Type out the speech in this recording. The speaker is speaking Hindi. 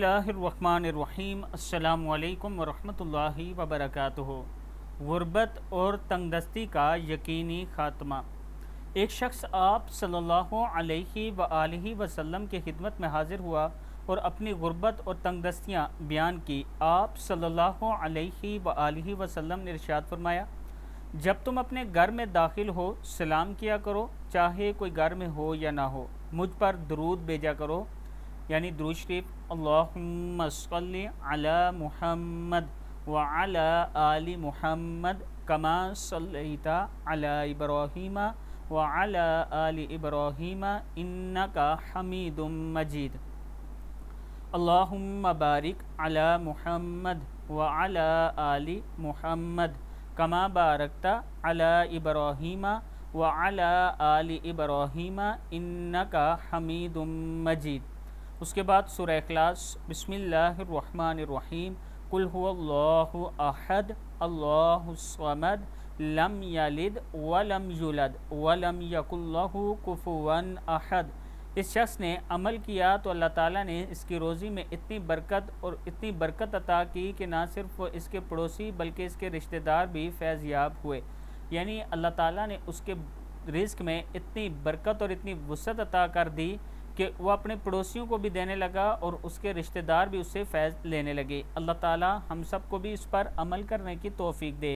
बिस्मिल्लाहिर्रहमानिर्रहीम। अस्सलामुअलैकुम वरहमतुल्लाहि वबरकातुहू। गुर्बत और तंगदस्ती का यकीनी ख़ात्मा। एक शख्स आप सल्लल्लाहु अलैहि वआलिहि वसल्लम की खिदमत में हाजिर हुआ और अपनी गुर्बत और तंगदस्तियाँ बयान की। आप सल्लल्लाहु अलैहि वआलिहि वसल्लम ने इरशाद फरमाया, जब तुम अपने घर में दाखिल हो सलाम किया करो, चाहे कोई घर में हो या ना हो। मुझ पर दरूद भेजा करो, यानी दुरूद शरीफ। अल्लाहुम्मा सल्लि अला मुहम्मद व अला आलि मुहम्मद कमा सल्लैता अला इब्राहीम व अला आलि इब्राहीम इन्नका हमीदुम मजीद। अल्लाहुम्मा बारिक अला मुहम्मद व अला आलि मुहम्मद कमा बारकता अला इब्राहीम व अला आलि इब्राहीम इन्नका हमीदुम मजीद। उसके बाद सूरह इखलास। बिस्मिल्लाहिर्रहमानिर्रहीम। कुल हुवल्लाहु अहद अल्लाहुस समद लम यलिद वलम यूलद वलम यकुल्लहु कुफुवन अहद। इस शख्स ने अमल किया तो अल्लाह ताला ने इसकी रोज़ी में इतनी बरकत अता की कि ना सिर्फ इसके पड़ोसी बल्कि इसके रिश्तेदार भी फैज़याब हुए। यानी अल्लाह ताला ने उसके रिज़्क़ में इतनी बरकत और इतनी वुसअत अता कर दी कि वह अपने पड़ोसियों को भी देने लगा और उसके रिश्तेदार भी उससे फैज़ लेने लगे। अल्लाह ताला हम सबको भी इस पर अमल करने की तौफ़ीक दे।